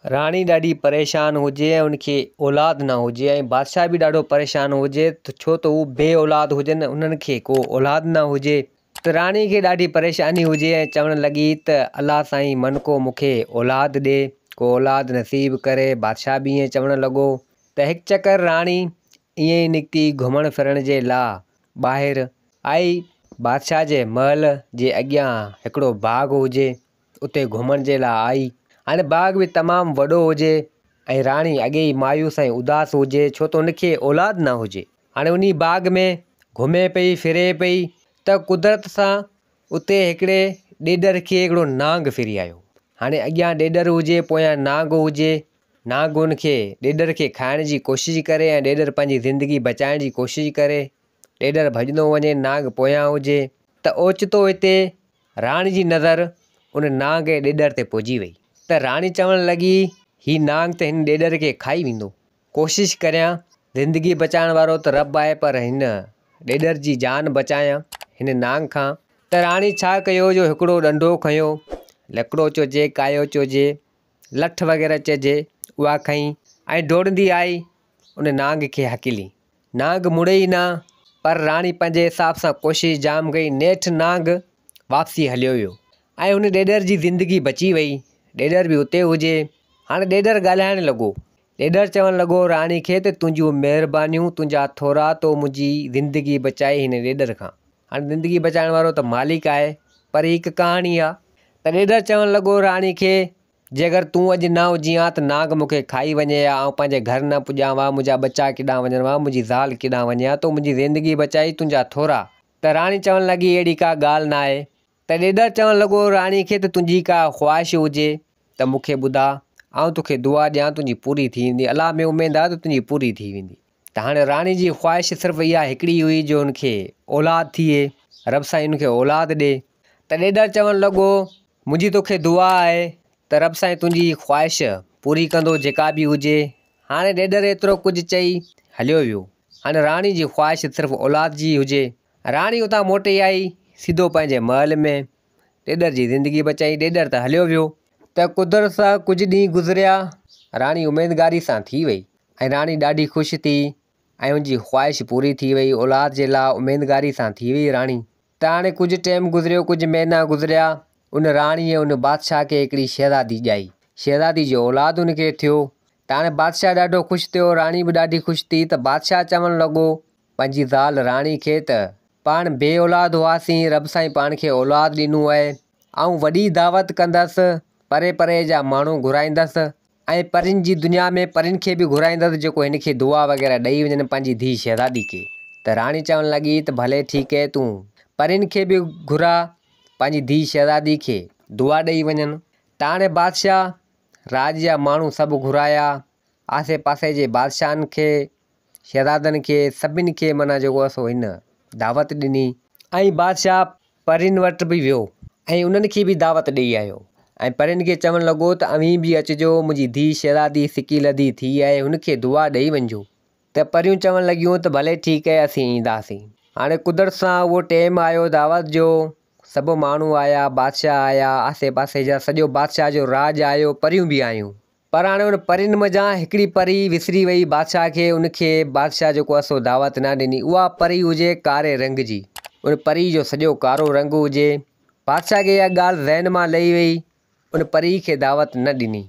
राणी ॾाढी परेशान हुजे ऐं उनखे औलाद न हुजे ऐं बादशाह बि ॾाढो परेशान हुजे छो त हू बे औलाद हुजनि उन्हनि खे को औलाद न हुजे। त राणी खे ॾाढी परेशानी हुजे ऐं चवणु लॻी त अलाह साईं मन को मूंखे औलाद ॾे, को औलाद नसीब करे। बादशाह बि ईअं चवणु लॻो। त हिकु चकर राणी ईअं ई निकिती घुमण फिरण जे लाइ ॿाहिरि आई। बादशाह जे महल जे अॻियां हिकिड़ो बाग़ हुजे उते घुमण जे लाइ आई। हाणे बाग़ बि तमामु वॾो हुजे ऐं राणी अॻे ई मायूस ऐं उदास हुजे छो त उनखे औलाद न हुजे। हाणे उन बाग़ में घुमे पई फिरे पई त कुदरत सां उते हिकिड़े ॾेॾर खे हिकिड़ो नांग फिरी आयो। हाणे अॻियां ॾेॾर हुजे पोयां नांग हुजे। नांग उनखे ॾेॾर खे खाइण जी कोशिशि करे ऐं ॾेॾर पंहिंजी ज़िंदगी बचाइण जी कोशिशि करे। ॾेॾर भॼंदो वञे, नांग पोयां हुजे त ओचितो हिते राणी जी नज़र उन नांग ऐं ॾेॾर ते पहुची वई। त राणी चवणु लॻी ही नांग त हिन ॾेॾर खे खाई वेंदो। कोशिशि करियां ज़िंदगी बचाइण वारो त रब आहे पर हिन ॾेॾर जी जान बचायां हिन नांग खां। त राणी छा कयो जो हिकिड़ो ॾंडो खयो, लकिड़ो चइजे, कायो चइजे, लठ वग़ैरह चइजे, उहा खईं ऐं डोड़ंदी आई उन नांग खे हकीली। नांग मुड़े ई न पर राणी पंहिंजे हिसाब सां कोशिशि जाम कई। नेठि नांग वापसी हलियो वियो ऐं हुन ॾेॾर जी ज़िंदगी बची वई। ॾेॾर बि उते हुजे। हाणे ॾेॾर ॻाल्हाइणु लॻो। ॾेॾर चवणु लॻो राणी खे त तुंहिंजियूं महिरबानियूं, तुंहिंजा थोरा, तो मुंहिंजी ज़िंदगी बचाई हिन ॾेॾर खां। हाणे ज़िंदगी बचाइण वारो त मालिक आहे पर हिकु कहाणी आहे। त ॾेॾर चवणु लॻो राणी खे जेकर तूं अॼु न हुजी हा त नांग मूंखे खाई वञे हा, ऐं पंहिंजे घर न पुॼां हा, मुंहिंजा बचा केॾांहुं वञनि हा, मुंहिंजी ज़ाल केॾांहुं वञे हा, तो मुंहिंजी ज़िंदगी बचाई तुंहिंजा थोरा। त राणी चवणु लॻी अहिड़ी का ॻाल्हि न आहे। त ॾेॾर चवणु लॻो राणी खे त तुंहिंजी का ख़्वाहिश हुजे त मूंखे ॿुधा, आउं तोखे दुआ ॾियां तुंहिंजी पूरी थी वेंदी। अलाह में उमेदु आहे त तुंहिंजी पूरी थी वेंदी। त हाणे राणी जी ख़्वाहिश सिर्फ़ु इहा हिकिड़ी हुई जो हुनखे औलाद थिए, रब साईं हुनखे औलाद ॾे। त ॾेॾर चवणु लॻो मुंहिंजी तोखे दुआ आहे त रब साईं तुंहिंजी ख़्वाहिश पूरी कंदो जेका बि हुजे। हाणे ॾेॾर एतिरो कुझु चई हलियो वियो। हाणे राणी जी ख़्वाहिश सिर्फ़ु औलाद जी हुजे। राणी उतां मोटी आई सिधो पंहिंजे महल में। ॾेॾर जी ज़िंदगी बचाई, ॾेॾर त हलियो वियो। त कुदरत सां कुझु ॾींहं गुज़रिया। राणी उमेदगारी सां थी वई ऐं राणी ॾाढी ख़ुशि थी ऐं हुनजी ख़्वाहिश पूरी थी वई। औलाद जे लाइ उमेदगारी सां थी वई राणी। त हाणे कुझु टाइम गुज़रियो, कुझु महीना गुज़रिया। उन राणीअ उन बादशाह खे हिकिड़ी शहज़ादी ॼाई। शहज़ादी जो औलाद उनखे थियो। त हाणे बादशाह ॾाढो ख़ुशि थियो, राणी बि ॾाढी ख़ुशि थी। त बादशाह चवणु लॻो पंहिंजी ज़ाल राणी खे त पाण बे औलाद हुआसीं, रब साईं पाण खे औलाद ॾिनो आहे। ऐं वॾी दावत कंदसि, परे परे जा माण्हू घुराईंदसि ऐं परियुनि जी दुनिया में परियुनि खे बि घुराईंदसि जेको हिन खे दुआ वग़ैरह ॾेई वञनि पंहिंजी धीउ शहज़ादी खे। त राणी चवणु लॻी त भले ठीकु आहे, तूं परियुनि खे बि घुरा पंहिंजी धीउ शहज़ादी खे दुआ ॾेई वञनि। त हाणे बादशाह राज जा माण्हू सभु घुराया, आसे पासे जे बादशाहनि खे, शहज़ादनि खे, सभिनि खे माना जेको आहे सो हिन दावत ॾिनी। ऐं बादशाह परियुनि वटि बि वियो ऐं उन्हनि खे बि दावत ॾेई आयो ऐं परियुनि खे चवणु लॻो त अव्हीं बि अचिजो, मुंहिंजी धीउ शहज़ादी सिकी लधी थी आहे, हुनखे दुआ ॾेई वञिजो। त परियूं चवणु लॻियूं त भले ठीकु आहे असीं ईंदासीं। हाणे कुदरत सां उहो टाइम आयो दावत जो। सभु माण्हू आया, बादशाह आया, आसे पासे जा सॼो बादशाह जो राज आयो, परियूं बि आयूं। पर हाणे उन परियुनि मंझां हिकिड़ी परी विसरी वई बादशाह खे। उनखे बादशाह जेको आहे सो दावत न ॾिनी। उहा परी हुजे कारे रंग जी। उन परी जो सॼो कारो रंग हुजे। बादशाह खे इहा ॻाल्हि ज़हन मां लही वई, उन परी खे दावत न ॾिनी।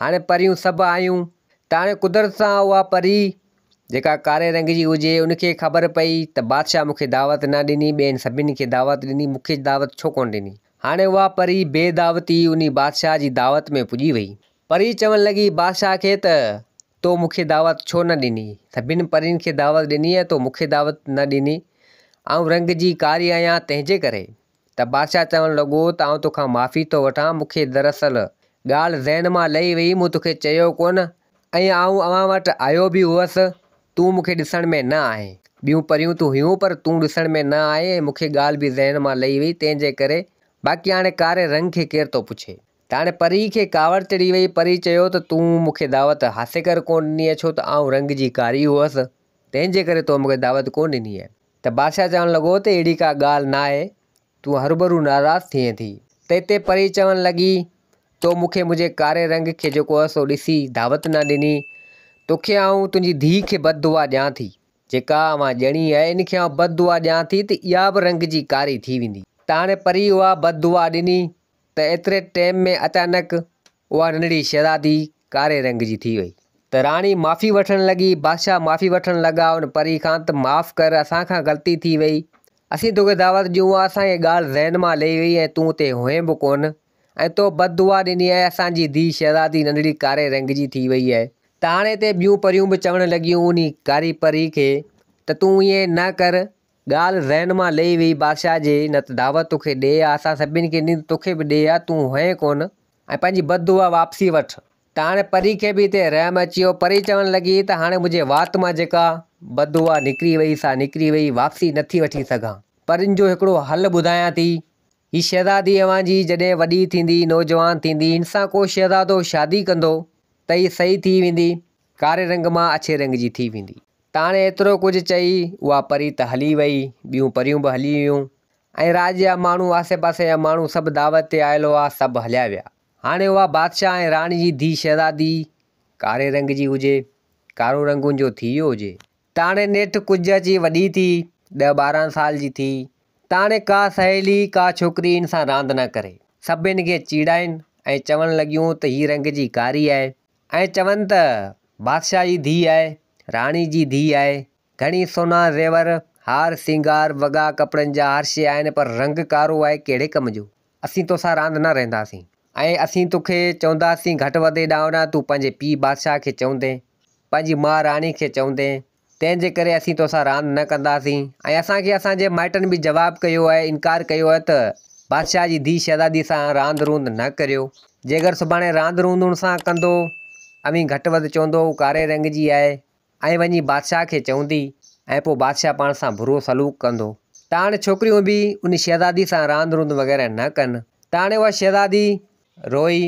हाणे परियूं सभु आयूं। त हाणे कुदरत सां उहा परी जेका कारे रंग जी हुजे उनखे ख़बर पई त बादशाह मूंखे दावत न ॾिनी, ॿियनि सभिनी खे दावत ॾिनी, मूंखे दावत छो कोन ॾिनी। हाणे उहा परी बेदावती उन बादशाह जी दावत में पुॼी वई। परी चवणु लॻी बादशाह खे त तो मूंखे दावत छो न ॾिनी, सभिनि परियुनि खे दावत ॾिनी आहे, तो मूंखे दावत न ॾिनी। ऐं रंग जी कारी आहियां तंहिंजे करे। त बादशाह चवणु लॻो त आउं तोखां माफ़ी थो वठां, मूंखे दरअसल ॻाल्हि ज़हन मां लही वई, मूं तोखे चयो कोन ऐं आउं अव्हां वटि आयो बि हुअसि, तूं मूंखे ॾिसण में न आहे। ॿियूं परियूं तूं हुयूं पर तूं ॾिसण में न आहे ऐं मूंखे ॻाल्हि बि ज़हन मां लही वई तंहिंजे करे। बाक़ी हाणे कारे रंग खे केरु थो पुछे। त हाणे परी खे कावड़ चढ़ी वई। परी चयो त तूं मूंखे दावत हासे कर कोन ॾिनी आहे, छो त आउं रंग जी कारी हुअसि तंहिंजे करे तो मूंखे दावत कोन ॾिनी आहे। त बादशाह चवणु लॻो त अहिड़ी का ॻाल्हि न आहे, तूं हरूभरू नाराज़ थिए थी। त हिते परी चवणु लॻी तो मूंखे मुंहिंजे कारे रंग खे जेको आहे सो ॾिसी दावत न ॾिनी। तोखे आऊं तुंहिंजी धीउ खे बददुआ ॾियां थी, जेका मां ॼणी आहे इन खे आउं बददुआ ॾियां थी त इहा बि रंग जी कारी थी वेंदी। त हाणे परी उहा बददुआ ॾिनी त एतिरे टाइम में अचानक उहा नंढड़ी शहज़ादी कारे रंग जी थी वई। त राणी माफ़ी वठणु लॻी, बादशाह माफ़ी वठणु लॻा उन परी खां त माफ़ कर, असांखां ग़लती थी वई, असीं तोखे दावत ॾियूं आहे, असांखे ॻाल्हि ज़हन मां लही वई ऐं तूं उते हुएं बि कोन ऐं तो बददुआ ॾिनी आहे, असांजी धीउ शहज़ादी नंढड़ी कारे रंग जी थी वई आहे। त हाणे हिते ॿियूं परियूं बि चवणु लॻियूं उन कारी परी खे त तूं ईअं न कर, ॻाल्हि ज़हन मां लही वई बादशाह जे, न त दावत तोखे ॾे आहे, असां सभिनी खे ॾिनी तोखे बि ॾे आहे, तूं हुएं कोन ऐं पंहिंजी बददुआ वापसी वठ। त हाणे परी खे बि हिते रहम अची वियो। परी चवणु लॻी त हाणे मुंहिंजे वात मां जेका बददुआ निकिरी वई सा निकिरी वई, वापसी नथी वठी सघां। परियुनि जो हिकिड़ो हल ॿुधायां थी। हीअ शहज़ादी अव्हांजी जॾहिं वॾी थींदी, नौजवान थींदी, हिन सां को शहज़ादो शादी कंदो त हीअ सही थी वेंदी, कारे रंग मां अछे रंग जी थी वेंदी। त हाणे एतिरो कुझु चई उहा परी त हली वई, ॿियूं परियूं बि हली वियूं ऐं राज्य जा माण्हू आसे पासे जा माण्हू सभु दावत ते आयल हुआ, सभु हलिया विया। हाणे उहा बादशाह ऐं राणी जी धीउ शहज़ादी कारे रंग जी हुजे, कारो रंग जो थी वियो हुजे। त हाणे नेठि कुझु अची वॾी थी, 10-12 साल जी थी। त हाणे का सहेली का छोकिरी हिन सां रांदि न करे, सभिनि खे चीड़ाइनि ऐं चवणु लॻियूं त हीअ रंग जी कारी आहे ऐं चवनि त बादशाह जी धीउ आहे, राणी जी धीउ आहे, घणी सोना ज़ेवर हार सिंगार वॻा कपिड़नि जा हर शइ आहिनि, पर रंग कारो आहे, कहिड़े कम जो, असीं तोसां रांदि न रहंदासीं ऐं असीं तोखे चवंदासीं घटि वधि ॾांहुं न तूं पंहिंजे पीउ बादशाह खे चवंदे, पंहिंजी माउ राणी खे चवंदे, तंहिंजे करे असीं तोसां रांदि न कंदासीं। ऐं असांखे असांजे माइटनि बि जवाबु कयो आहे, इनकार कयो आहे त बादशाह जी धीउ शहज़ादी सां रांदि रूंद न करियो, जेकर सुभाणे रांदि रूंद हुन सां कंदो, अवी घटि वधि चवंदो कारे रंग जी आहे ऐं वञी बादशाह खे चवंदी ऐं पोइ बादशाह पाण सां बुरो सलूक कंदो। त हाणे छोकिरियूं बि उन शहज़ादी सां रांदि रूंद वग़ैरह न कनि। त हाणे उहा शहज़ादी रोई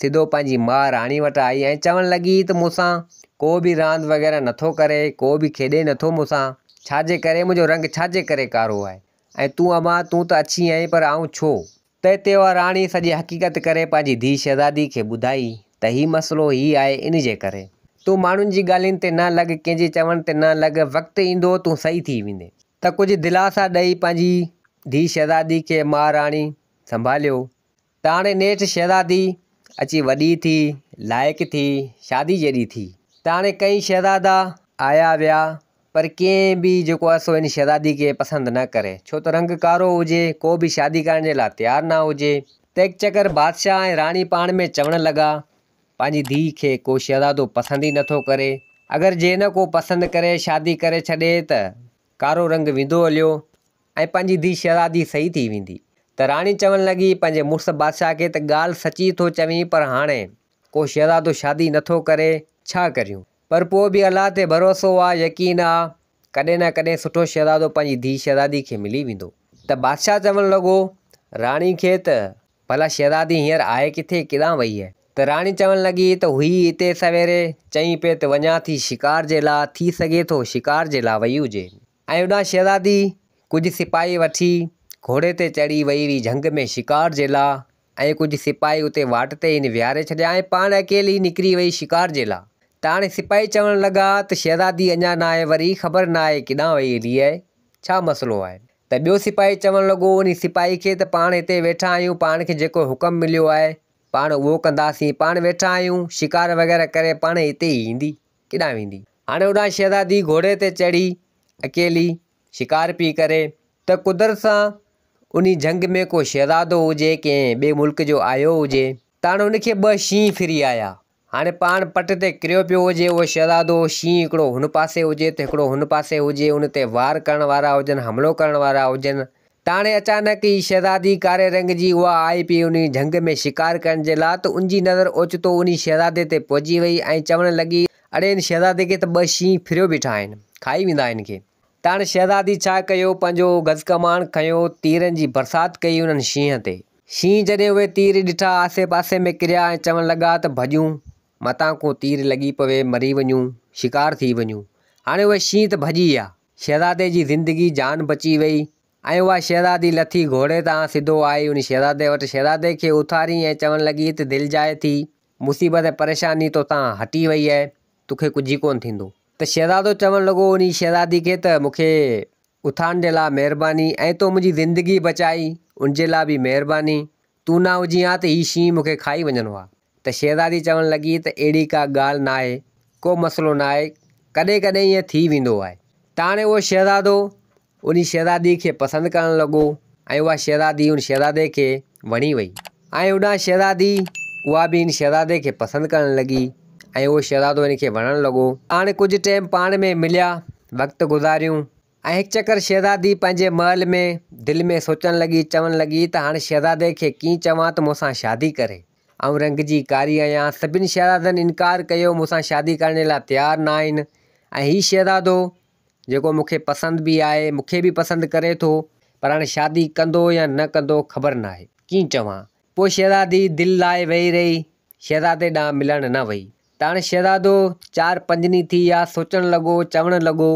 सिधो पंहिंजी माउ राणी वटि आई ऐं चवणु लॻी त मूंसां को बि रांदि वग़ैरह नथो करे, को बि खेॾे नथो मूंसां, छाजे करे, मुंहिंजो रंग छाजे करे कारो आहे ऐं तूं अमां तूं त अछी आहीं पर आऊं छो। त हिते उहा राणी सॼी हक़ीक़त करे पंहिंजी धीउ शहज़ादी खे ॿुधाई त हीउ मसइलो हीउ आहे, इन जे करे तूं माण्हुनि जी ॻाल्हियुनि ते न लॻ, कंहिंजे चवण ते न लॻ, वक़्तु ईंदो तूं सही थी वेंदे। त कुझु दिलासा ॾेई पंहिंजी धीउ शहज़ादी खे महाराणी संभालियो। त हाणे नेठि शहज़ादी अची वॾी थी, लाइक़ु थी, शादी जहिड़ी थी। त हाणे कई शहज़ादा आया विया पर कंहिं बि जेको आहे सो इन शहज़ादी खे पसंदि न करे, छो त रंग कारो हुजे, को बि शादी करण जे लाइ तयारु न हुजे। त हिकु चकर बादशाह ऐं राणी पाण में चवणु लॻा पंहिंजी धीउ खे को शहज़ादो पसंदि ई नथो करे, अगरि जे न को पसंदि करे शादी करे छॾे त कारो रंग वेंदो हलियो ऐं पंहिंजी धीउ शहज़ादी सही थी वेंदी। त राणी चवणु लॻी पंहिंजे मुड़ुसु बादशाह खे त ॻाल्हि सची थो चवीं, पर हाणे को शहज़ादो शादी नथो करे, छा करियूं, पर पोइ बि अलाह ते भरोसो आहे, यकीन आहे, कॾहिं न कॾहिं सुठो शहज़ादो पंहिंजी धीउ शहज़ादी खे मिली वेंदो। त बादशाह चवणु लॻो राणी खे त भला शहज़ादी हींअर आहे किथे, किॾां वई आहे। त राणी चवणु लॻी त हुई हिते सवेरे चईं पिए त वञा थी शिकार जे लाइ, थी सघे थो शिकार जे लाइ वई हुजे। ऐं होॾां शहज़ादी कुझु सिपाही वठी घोड़े ते चढ़ी वई हुई झंग में शिकार जे लाइ ऐं कुझु सिपाही उते वाट ते हिन विहारे छॾिया ऐं पाण अकेली निकिरी वई शिकार जे लाइ। त हाणे सिपाही चवणु लॻा त शहज़ादी अञा न आहे, वरी ख़बर न आहे किॾां वई हली आहे, छा मसइलो आहे। त ॿियो सिपाही चवणु लॻो उन सिपाही खे त पाण हिते वेठा आहियूं, पाण खे जेको हुकुम मिलियो आहे पाण उहो कंदासीं, पाण वेठा आहियूं, शिकार वग़ैरह करे पाण हिते ई ईंदी, किॾां वेंदी। हाणे होॾां शहज़ादी घोड़े ते चढ़ी अकेली शिकार पई करे त कुदरत सां उन झंग में को शहज़ादो हुजे, कंहिं ॿिए मुल्क जो आयो हुजे। त हाणे उनखे 2 शींहं फिरी आया, हाणे पाण पट ते किरियो पियो हुजे, उहो शहज़ादो शींहं हिकिड़ो हुन पासे हुजे त हिकिड़ो हुन पासे हुजे, उन ते वार करण वारा हुजनि, हमिलो करण वारा हुजनि। त हाणे अचानक ई शहज़ादी कारे रंग जी उहा आई पई उन झंग में शिकार करण जे लाइ, त उनजी नज़र ओचितो उन शहज़ादे ते पहुची वई ऐं चवणु लॻी अड़े हिन शहज़ादे खे त 2 शींहं फिरियो बीठा आहिनि, खाई वेंदा हिन खे। त हाणे शहज़ादी छा कयो, पंहिंजो गज़ कमाण खयो, तीरनि जी बरसाति कई उन्हनि शींहं ते। शींहं जॾहिं उहे तीर ॾिठा आसे पासे में किरिया ऐं चवणु लॻा त भॼूं, मतां को तीर लॻी पवे, मरी वञूं, शिकार थी वञूं। हाणे उहे शींहं त भॼी विया, शहज़ादे जी ज़िंदगी जान बची वई ऐं उहा शहज़ादी लथी घोड़े तां सिधो आई उन शहज़ादे वटि। शहज़ादे खे उथारी ऐं चवणु लॻी त दिलि जाए थी, मुसीबत ऐं परेशानी तो तां हटी वई आहे, तोखे कुझु कोन थींदो। त शहज़ादो चवणु लॻो उन शहज़ादी खे त मूंखे उथारण जे लाइ महिरबानी, ऐं तो मुंहिंजी ज़िंदगी बचाई उनजे लाइ बि महिरबानी। तूं न हुजी हा त हीउ शींहुं मूंखे खाई वञिणो आहे। त शहज़ादी चवणु लॻी त अहिड़ी का ॻाल्हि न आहे, को मसइलो न आहे, कॾहिं कॾहिं ईअं थी वेंदो आहे। त हाणे उहो शहज़ादो उन शहज़ादी खे पसंदि करणु लॻो ऐं उहा शहज़ादी उन शहज़ादे खे वणी वई ऐं उहा शहज़ादी उहा बि इन शहज़ादे खे पसंदि करणु लॻी ऐं उहो शहज़ादो इन खे वणणु लॻो। हाणे कुझु टाइम पाण में मिलिया, वक़्तु गुज़ारियूं ऐं हिकु चकर शहज़ादी पंहिंजे महल में दिलि में सोचणु लॻी, चवणु लॻी त हाणे शहज़ादे खे कीअं चवां त मूंसां शादी करे। ऐं रंग जी कारी आहियां, सभिनी शहज़ादनि इनकार कयो, मूंसां शादी करण जे लाइ तयारु न आहिनि। ऐं हीउ शहज़ादो जेको मूंखे पसंदि बि आहे, मूंखे बि पसंदि करे थो, पर हाणे शादी कंदो या न कंदो ख़बर न आहे, कीअं चवां। पोइ शहज़ादी दिलि लाइ वेही रही, शहज़ादे ॾांहुं मिलणु न वई। त हाणे शहज़ादो 4-5 ॾींहं थी विया, सोचणु लॻो, चवणु लॻो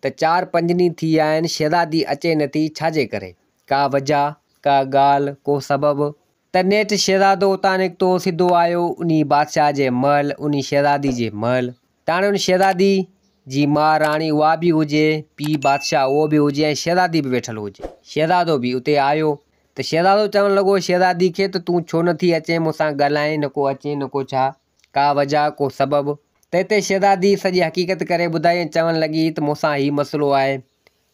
त 4-5 ॾींहं थी विया आहिनि, शहज़ादी अचे नथी, छाजे करे, का वजह, का ॻाल्हि, को सबबु। त नेठि शहज़ादो उतां निकितो, सिधो आयो उन बादशाह जे महल, उन शहज़ादी जे महल। त हाणे उन शहज़ादी जी महाराणी उहा बि हुजे, पीउ बादशाह उहो बि हुजे ऐं शहज़ादी बि वेठल हुजे। शहज़ादो बि उते आयो त शहज़ादो चवणु लॻो शहज़ादी खे त तूं छो नथी अचे मूंसां ॻाल्हाए, न को अचे न को छा, का वजह, को सबबु। त हिते शहज़ादी सॼी हक़ीक़त करे ॿुधाई ऐं चवणु लॻी त मूंसां हीउ मसइलो आहे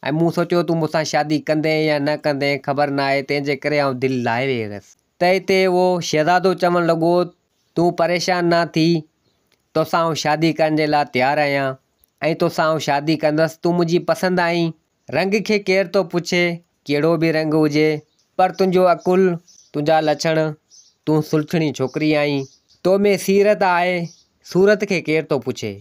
ऐं मूं सोचियो तूं मूंसां शादी कंदे या न कंदे ख़बर न आहे, तंहिंजे करे आउं दिलि लाहे वेई हुयसि। त हिते उहो शहज़ादो चवणु लॻो तूं परेशान न थी, तोसां आउं शादी करण जे लाइ तयारु आहियां ऐं तोसां आउं शादी कंदसि। तूं मुंहिंजी पसंदि आई। रंग खे केरु थो पुछे, कहिड़ो बि रंग हुजे, पर तुंहिंजो अकुलु, तुंहिंजा लछण, तूं सुलछणी छोकिरी आहीं, तो में सीरत आहे, सूरत खे केरु थो पुछे,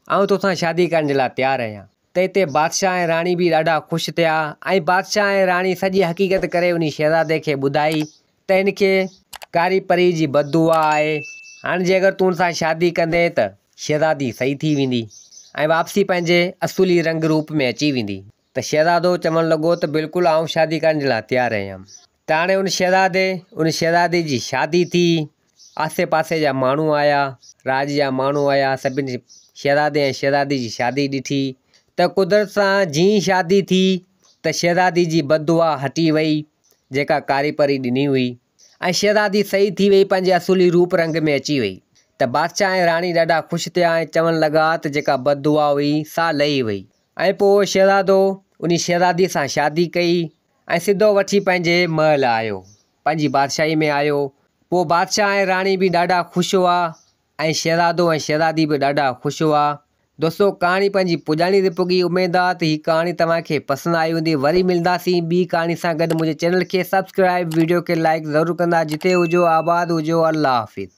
आउं तोसां शादी करण जे लाइ तयारु आहियां। त हिते बादशाह ऐं राणी बि ॾाढा ख़ुशि थिया ऐं बादशाह ऐं राणी सॼी हक़ीक़त करे उन शहज़ादे खे ॿुधाई त हिनखे कारी परी जी बददुआ आहे। हाणे जे अगरि तूं सां शादी कंदे त शहज़ादी सही थी वेंदी ऐं वापसी पंहिंजे असुली रंग रूप में अची वेंदी। त शहज़ादो चवणु लॻो त बिल्कुलु आउं शादी करण जे लाइ तयारु आहियां। त हाणे उन शहज़ादी जी शादी थी, आसे पासे जा माण्हू आया, राज जा माण्हू आया, सभिनी शहज़ादे ऐं शहज़ादी जी शादी ॾिठी। त कुदरत सां जीअं शादी थी त शहज़ादी जी बददुआ हटी वई जेका कारी परी ॾिनी हुई ऐं शहज़ादी सही थी वई, पंहिंजे असुली रूप रंग में अची वई। त बादशाह ऐं राणी ॾाढा ख़ुशि थिया ऐं चवणु लॻा त जेका बददुआ हुई सा लही वई। ऐं पोइ शहज़ादो उन शहज़ादीअ सां शादी कई ऐं सिधो वठी पंहिंजे महल आयो, पंहिंजी बादशाही में आयो। पोइ बादशाह ऐं राणी बि ॾाढा ख़ुशि हुआ ऐं शहज़ादो ऐं शहज़ादी बि ॾाढा ख़ुशि हुआ। दोस्तो कहाणी पंहिंजी पुॼाणी ते पुगी। उमेद आहे त हीअ कहाणी तव्हांखे पसंदि आई हूंदी। वरी मिलंदासीं ॿी कहाणी सां गॾु। मुंहिंजे चैनल खे सब्सक्राइब, वीडियो खे लाइक ज़रूरु कंदा। जिते हुजो आबाद हुजो। अल्लाह हाफ़िज़।